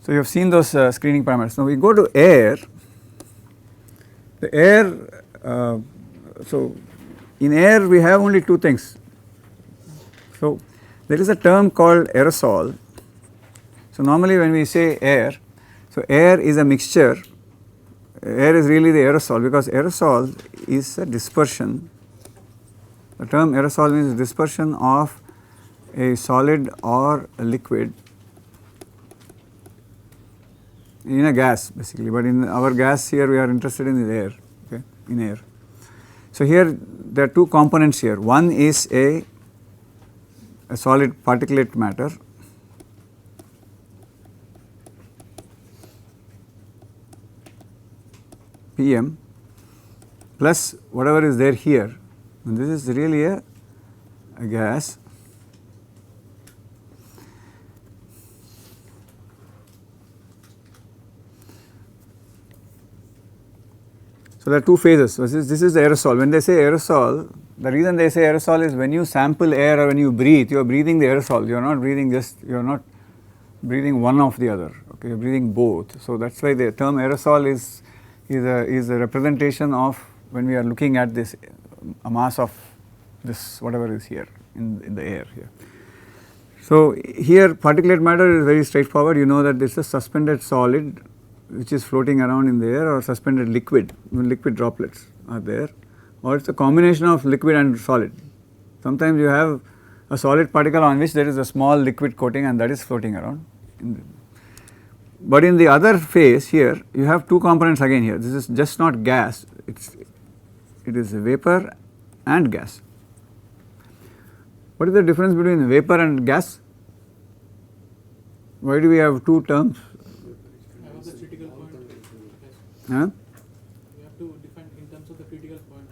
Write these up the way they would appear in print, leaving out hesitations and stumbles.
So, you have seen those screening parameters. Now, we go to air. The air, so in air we have only two things. So, there is a term called aerosol. So, normally when we say air, so air is a mixture, air is really the aerosol, because aerosol is a dispersion. The term aerosol means dispersion of a solid or a liquid in a gas basically, but in our gas here we are interested in the air, okay, in air. So, here there are two components here, one is a solid particulate matter, PM, plus whatever is there here, and this is really a gas. So, there are two phases. So, this is the aerosol. When they say aerosol, the reason they say aerosol is when you sample air or when you breathe, you are breathing the aerosol. You are not breathing you are not breathing one of the other. Okay, you are breathing both. So, that is why the term aerosol is a representation of when we are looking at this a mass of this whatever is here in the air here. So, here particulate matter is very straightforward. You know that this is a suspended solid which is floating around in the air, or suspended liquid, liquid droplets are there, or it is a combination of liquid and solid. Sometimes you have a solid particle on which there is a small liquid coating and that is floating around. But in the other phase here you have two components again here. This is just not gas, it is vapor and gas. What is the difference between vapor and gas? Why do we have two terms? Huh? We have to define in terms of the critical point.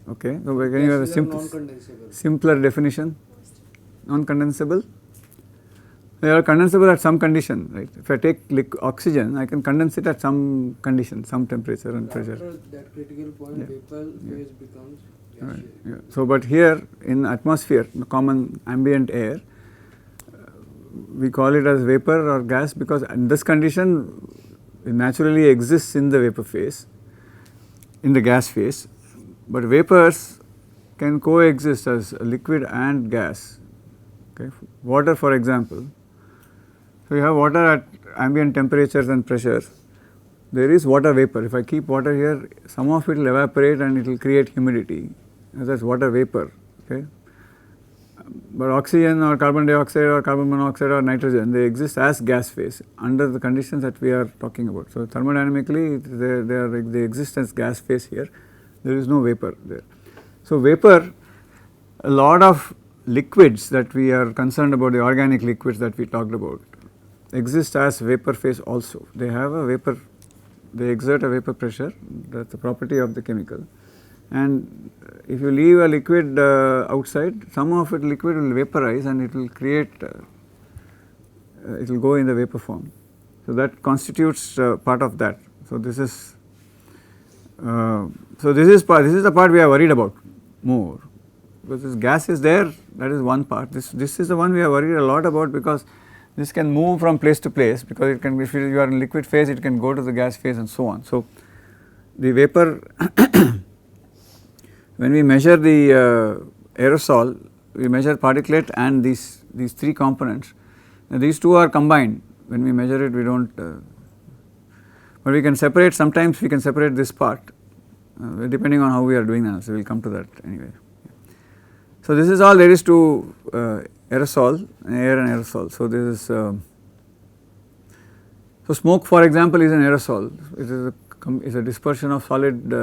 Okay, so can you have a simpler definition? Non-condensable? They are condensable at some condition, right? If I take oxygen, I can condense it at some condition, some temperature and pressure. After that critical point, vapor phase becomes gaseous. Right. Yeah. So, but here in atmosphere, the common ambient air, we call it as vapor or gas because in this condition it naturally exists in the vapor phase, in the gas phase, but vapors can coexist as a liquid and gas. Okay. Water for example, so you have water at ambient temperatures and pressures, there is water vapor. If I keep water here, some of it will evaporate and it will create humidity, that is water vapor. Okay. But oxygen or carbon dioxide or carbon monoxide or nitrogen, they exist as gas phase under the conditions that we are talking about. So, thermodynamically they exist as gas phase here, there is no vapor there. So, vapor, a lot of liquids that we are concerned about, the organic liquids that we talked about, exist as vapor phase also. They have a vapor, they exert a vapor pressure, that is the property of the chemical. And if you leave a liquid outside, some of it liquid will vaporize and it will create, it will go in the vapor form. So, that constitutes part of that. So, this is the part we are worried about more, because this gas is there, that is one part. This is the one we are worried a lot about, because this can move from place to place, because it can, if you are in liquid phase, it can go to the gas phase and so on. So, the vapor when we measure the aerosol, we measure particulate and these three components. Now, these two are combined. When we measure it, we do not, but we can separate, sometimes we can separate this part depending on how we are doing that. So, we will come to that anyway. So, this is all there is to aerosol, air and aerosol. So, this is, so smoke for example is an aerosol, it is a dispersion of solid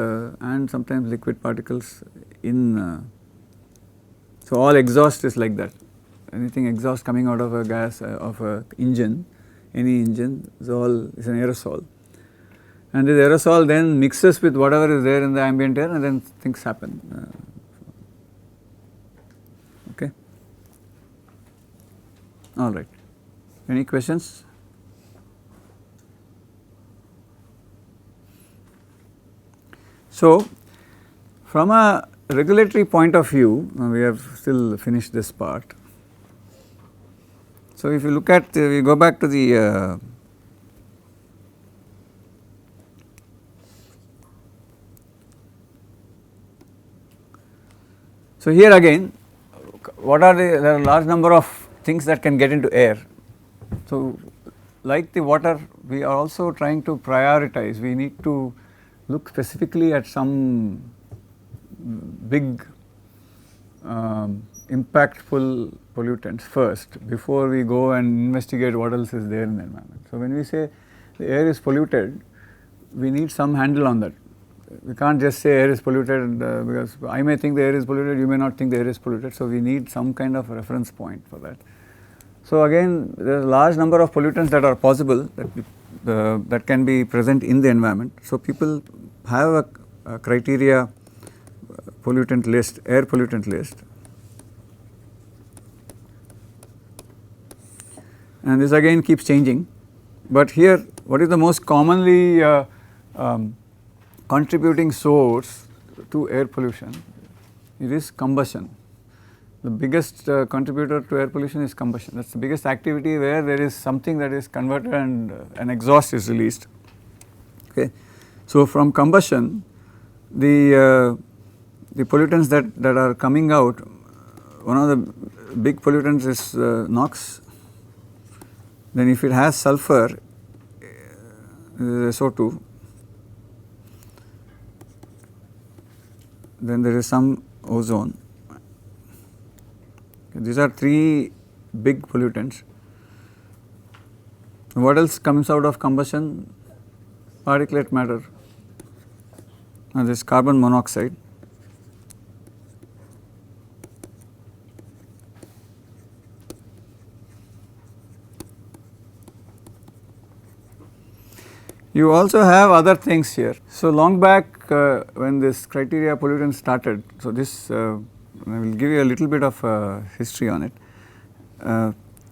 and sometimes liquid particles in, so all exhaust is like that, anything exhaust coming out of a gas of a engine, any engine is an aerosol, and this aerosol then mixes with whatever is there in the ambient air and then things happen. Okay. All right. Any questions? So, from a regulatory point of view, we have still finished this part. So, if you look at, we go back to the So, here again what are there are a large number of things that can get into air. So, like the water, we are also trying to prioritize. We need to look specifically at some big impactful pollutants first before we go and investigate what else is there in the environment. So, when we say the air is polluted, we need some handle on that. We can't just say air is polluted because I may think the air is polluted, you may not think the air is polluted. So, we need some kind of reference point for that. So, again there is a large number of pollutants that are possible that can be present in the environment. So, people have a criteria pollutant list, air pollutant list, and this again keeps changing. But here what is the most commonly contributing source to air pollution? It is combustion. The biggest contributor to air pollution is combustion. That is the biggest activity where there is something that is converted and an exhaust is released. Okay. So, from combustion the pollutants that are coming out, one of the big pollutants is NOx. Then if it has sulfur, SO2, then there is some ozone. These are three big pollutants. What else comes out of combustion? Particulate matter. Now this carbon monoxide. You also have other things here. So, long back when this criteria pollutant started, so this I will give you a little bit of history on it.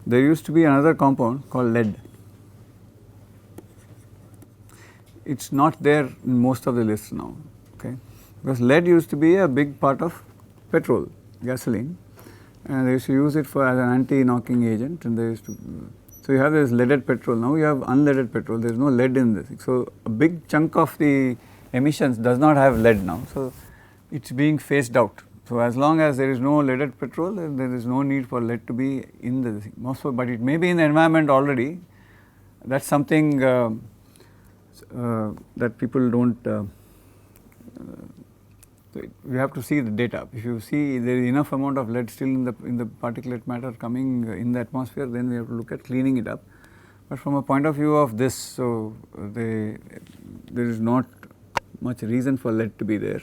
There used to be another compound called lead. It is not there in most of the lists now, okay, because lead used to be a big part of petrol, gasoline, and they used to use it for as an anti-knocking agent, and they used to. So, you have this leaded petrol, now you have unleaded petrol, there is no lead in this. So, a big chunk of the emissions does not have lead now. So, it is being phased out. So, as long as there is no leaded petrol, then there is no need for lead to be in the thing. Also, but it may be in the environment already. That is something that people do not, we have to see the data. If you see there is enough amount of lead still in the particulate matter coming in the atmosphere, then we have to look at cleaning it up. But from a point of view of this, so there is not much reason for lead to be there.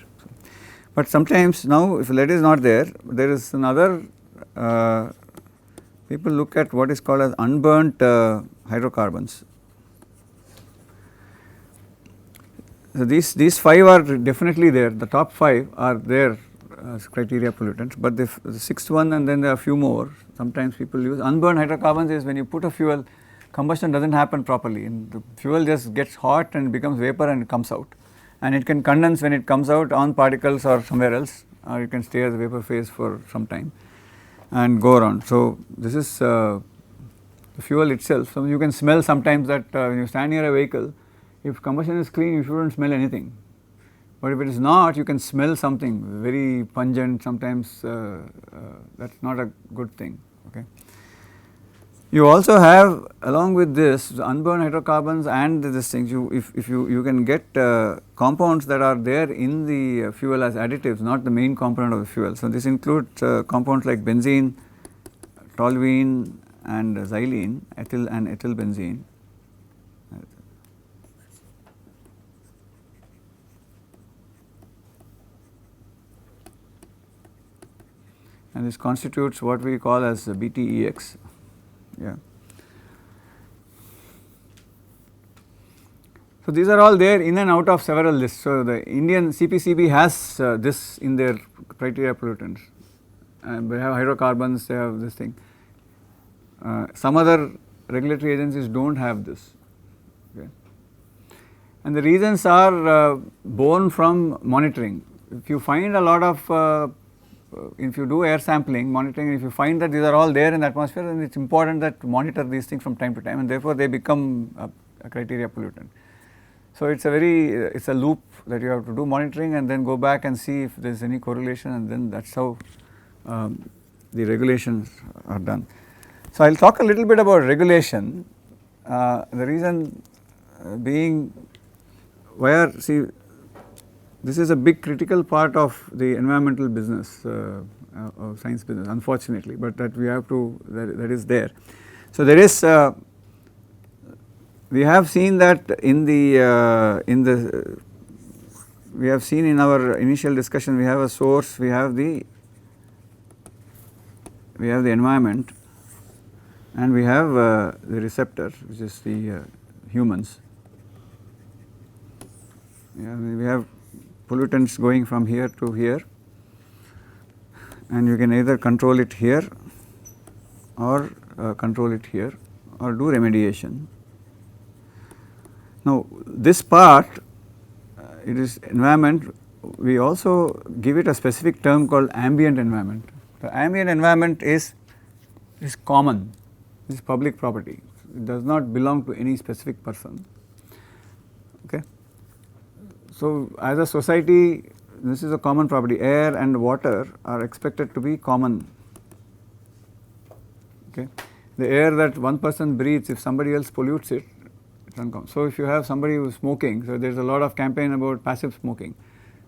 But sometimes now if lead is not there, there is another, people look at what is called as unburnt hydrocarbons. So, these 5 are definitely there, the top 5 are there as criteria pollutants, but the 6th one and then there are a few more. Sometimes people use unburned hydrocarbons is when you put a fuel, combustion does not happen properly and the fuel just gets hot and becomes vapor and it comes out, and it can condense when it comes out on particles or somewhere else, or it can stay as a vapor phase for some time and go around. So, this is the fuel itself. So, you can smell sometimes that when you stand near a vehicle, if combustion is clean, you should not smell anything, but if it is not, you can smell something very pungent, sometimes that is not a good thing. Okay. You also have along with this unburned hydrocarbons and this things, if you can get compounds that are there in the fuel as additives, not the main component of the fuel. So, this includes compounds like benzene, toluene and xylene, ethyl and ethyl benzene. And this constitutes what we call as BTEX. Yeah. So, these are all there in and out of several lists. So, the Indian CPCB has this in their criteria pollutants, and they have hydrocarbons, they have this thing. Some other regulatory agencies do not have this. Okay. And the reasons are born from monitoring. If you find a lot of if you do air sampling, monitoring, if you find that these are all there in the atmosphere, then it is important that to monitor these things from time to time, and therefore, they become a criteria pollutant. So it's a loop that you have to do monitoring and then go back and see if there is any correlation, and then that's how the regulations are done. So I'll talk a little bit about regulation. The reason being, see, this is a big critical part of the environmental business, of science business, unfortunately, but that we have to, that is there. So there is, we have seen that we have seen in our initial discussion, we have a source, we have the environment, and we have the receptor, which is the humans. Yeah, we have pollutants going from here to here, and you can either control it here or control it here or do remediation. Now this part, it is environment, we also give it a specific term called ambient environment. The ambient environment is common, is public property, it does not belong to any specific person. Okay. So as a society, this is a common property, air and water are expected to be common. Okay. The air that one person breathes, if somebody else pollutes it, it's uncommon. So if you have somebody who is smoking, so there is a lot of campaign about passive smoking.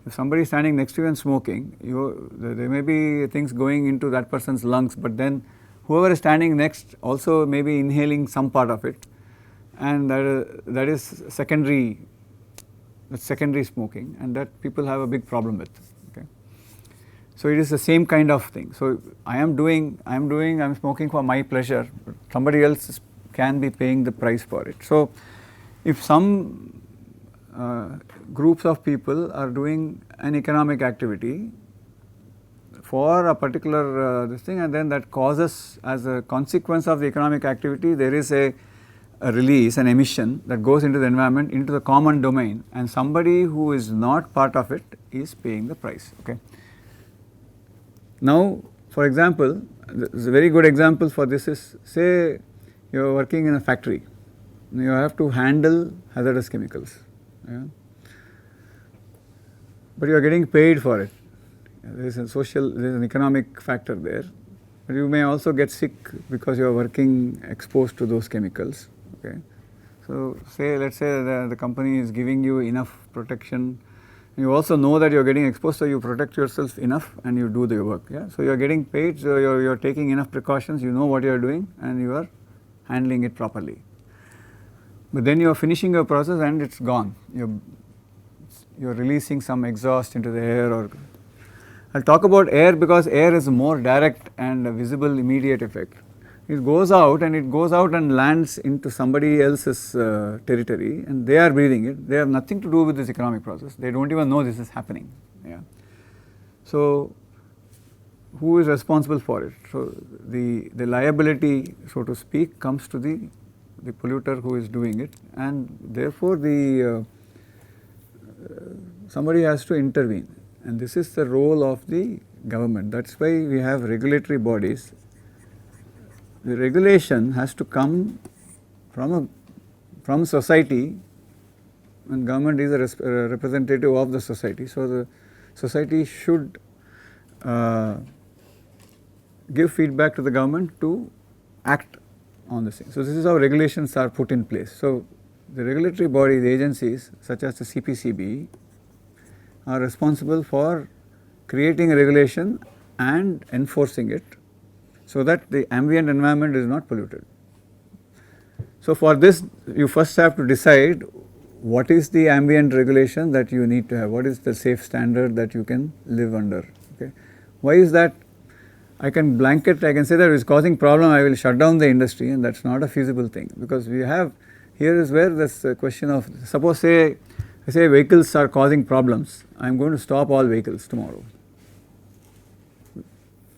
If somebody is standing next to you and smoking, there may be things going into that person's lungs, but then whoever is standing next also may be inhaling some part of it, and that is secondary. That's secondary smoking, and that people have a big problem with. Okay. So it is the same kind of thing. So I'm smoking for my pleasure, but somebody else can be paying the price for it. So if some groups of people are doing an economic activity for a particular this thing, and then that causes, as a consequence of the economic activity, there is a release, an emission that goes into the environment, into the common domain, and somebody who is not part of it is paying the price. Okay. Now, for example, a very good example for this is, say you are working in a factory, you have to handle hazardous chemicals, yeah, but you are getting paid for it. There is a social, there is an economic factor there, but you may also get sick because you are working exposed to those chemicals. Okay. So say, let's say the company is giving you enough protection, you also know that you are getting exposed, so you protect yourself enough and you do the work. Yeah. So you are getting paid, so you are taking enough precautions, you know what you are doing and you are handling it properly. But then you are finishing your process and it's gone. You are releasing some exhaust into the air. Or I'll talk about air because air is more direct and visible immediate effect. It goes out and lands into somebody else's territory, and they are breathing it. They have nothing to do with this economic process. They don't even know this is happening. Yeah. So who is responsible for it? So the liability, so to speak, comes to the polluter who is doing it, and therefore the somebody has to intervene, and this is the role of the government. That's why we have regulatory bodies. The regulation has to come from society, and government is a representative of the society. So the society should give feedback to the government to act on this thing. So this is how regulations are put in place. So the regulatory body, the agencies such as the CPCB are responsible for creating a regulation and enforcing it, so that the ambient environment is not polluted. So for this, you first have to decide what is the ambient regulation that you need to have, what is the safe standard that you can live under. Okay. Why is that? I can blanket, I can say that it is causing problem, I will shut down the industry, and that's not a feasible thing, because we have, here is where this question of, suppose say vehicles are causing problems, I am going to stop all vehicles tomorrow.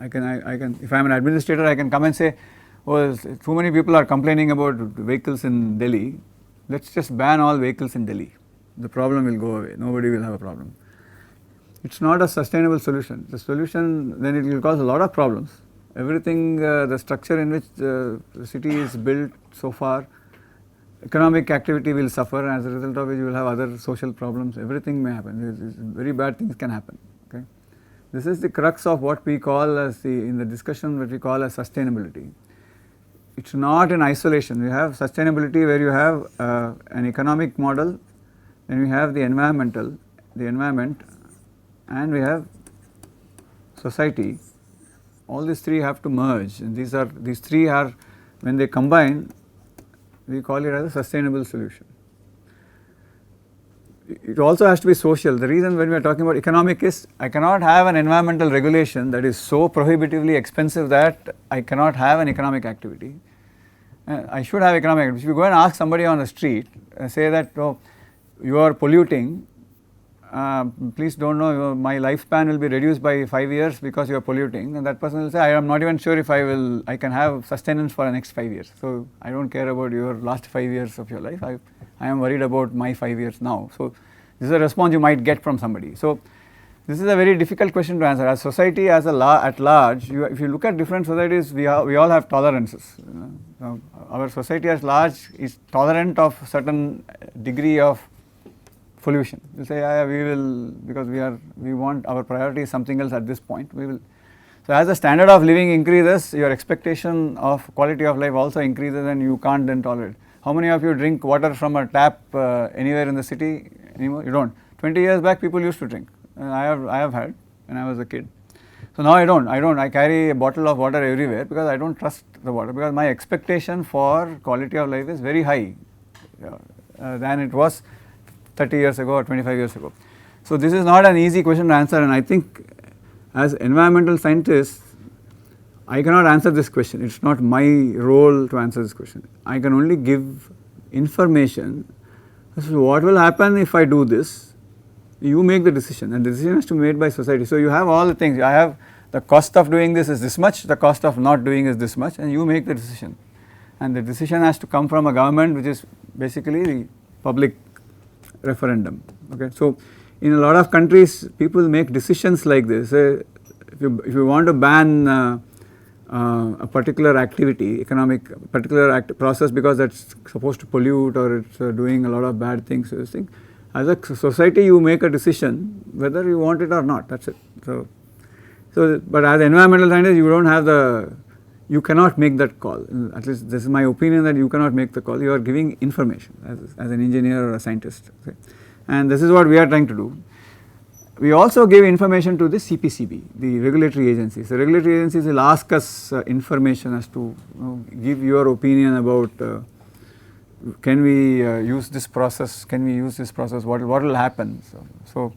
I can, if I am an administrator, I can come and say, oh, too many people are complaining about vehicles in Delhi, let us just ban all vehicles in Delhi. The problem will go away, nobody will have a problem. It is not a sustainable solution. The solution, then it will cause a lot of problems. Everything, the structure in which the city is built so far economic activity will suffer, and as a result of which you will have other social problems, everything may happen, very bad things can happen. Okay. This is the crux of what we call as in the discussion what we call as sustainability. It is not in isolation. We have sustainability where you have an economic model, then we have the environment, and we have society. All these three have to merge, and these three are, when they combine, we call it as a sustainable solution. It also has to be social. The reason when we are talking about economic is, I cannot have an environmental regulation that is so prohibitively expensive that I cannot have an economic activity. I should have economic activity. If you go and ask somebody on the street, say that, oh, you are polluting, please do not know, my lifespan will be reduced by 5 years because you are polluting, and that person will say, I am not even sure if I can have sustenance for the next 5 years. So, I do not care about your last 5 years of your life, I am worried about my 5 years now. So, this is a response you might get from somebody. So, this is a very difficult question to answer. As society at large, if you look at different societies, we all have tolerances. Our society at large is tolerant of certain degree of pollution. We will say, yeah, we will, because we want, our priority is something else at this point, we will. So, as the standard of living increases, your expectation of quality of life also increases, and you can't then tolerate. How many of you drink water from a tap anywhere in the city anymore? You don't. 20 years back people used to drink. I have had when I was a kid. So, now I don't. I carry a bottle of water everywhere because I don't trust the water, because my expectation for quality of life is very high than it was 30 years ago or 25 years ago. So, this is not an easy question to answer, and I think as environmental scientists, I cannot answer this question. It is not my role to answer this question. I can only give information as to what will happen if I do this. You make the decision, and the decision has to be made by society. So, you have all the things. I have the cost of doing this is this much, the cost of not doing is this much, and you make the decision. And the decision has to come from a government which is basically the public referendum. Okay. So, in a lot of countries people make decisions like this. If you want to ban a particular activity, particular process, because that is supposed to pollute or it is doing a lot of bad things, so as a society you make a decision whether you want it or not, that is it. So, but as environmental scientists you do not have you cannot make that call. At least this is my opinion, that you cannot make the call. You are giving information as an engineer or a scientist. Okay. And this is what we are trying to do. We also give information to the CPCB, the regulatory agencies. The regulatory agencies will ask us information as to give your opinion about can we use this process, what will happen. So,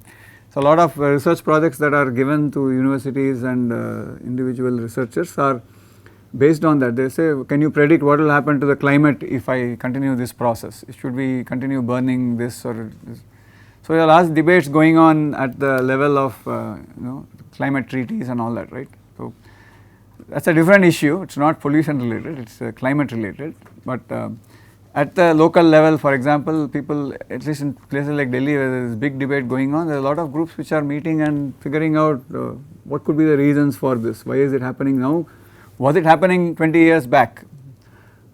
a lot of research projects that are given to universities and individual researchers are based on that. They say, can you predict what will happen to the climate if I continue this process? Should we continue burning this or this? So, there are large debates going on at the level of climate treaties and all that, right. So, that is a different issue. It is not pollution related, it is climate related, but at the local level, for example, people, at least in places like Delhi where there is big debate going on, there are a lot of groups which are meeting and figuring out what could be the reasons for this, why is it happening now, was it happening 20 years back.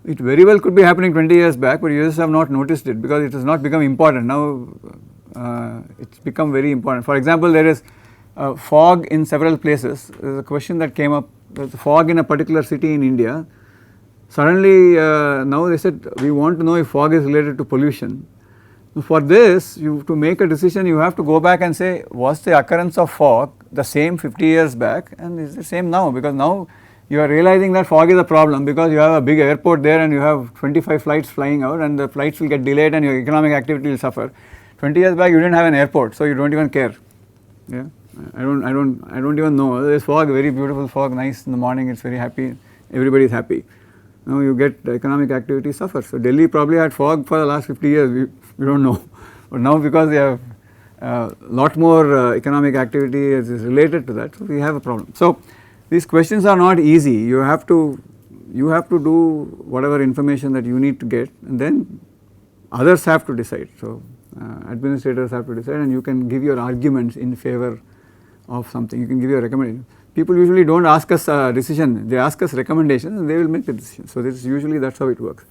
It very well could be happening 20 years back, but you just have not noticed it because it has not become important. Now it has become very important. For example, there is fog in several places. There is a question that came up, there is fog in a particular city in India. Suddenly now they said, we want to know if fog is related to pollution. For this, to make a decision, you have to go back and say, was the occurrence of fog the same 50 years back and is the same now, because now you are realizing that fog is a problem because you have a big airport there and you have 25 flights flying out and the flights will get delayed and your economic activity will suffer. 20 years back you did not have an airport, so you do not even care. Yeah, I don't even know. There is fog, very beautiful fog, nice in the morning, it is very happy, everybody is happy. Now you get economic activity suffers. So, Delhi probably had fog for the last 50 years, we do not know, but now because they have lot more economic activity is related to that, so we have a problem. So, these questions are not easy. You have to do whatever information that you need to get, and then others have to decide. So, administrators have to decide, and you can give your arguments in favor of something. You can give your recommendation. People usually do not ask us a decision, they ask us recommendations and they will make the decision. So, this is usually that is how it works.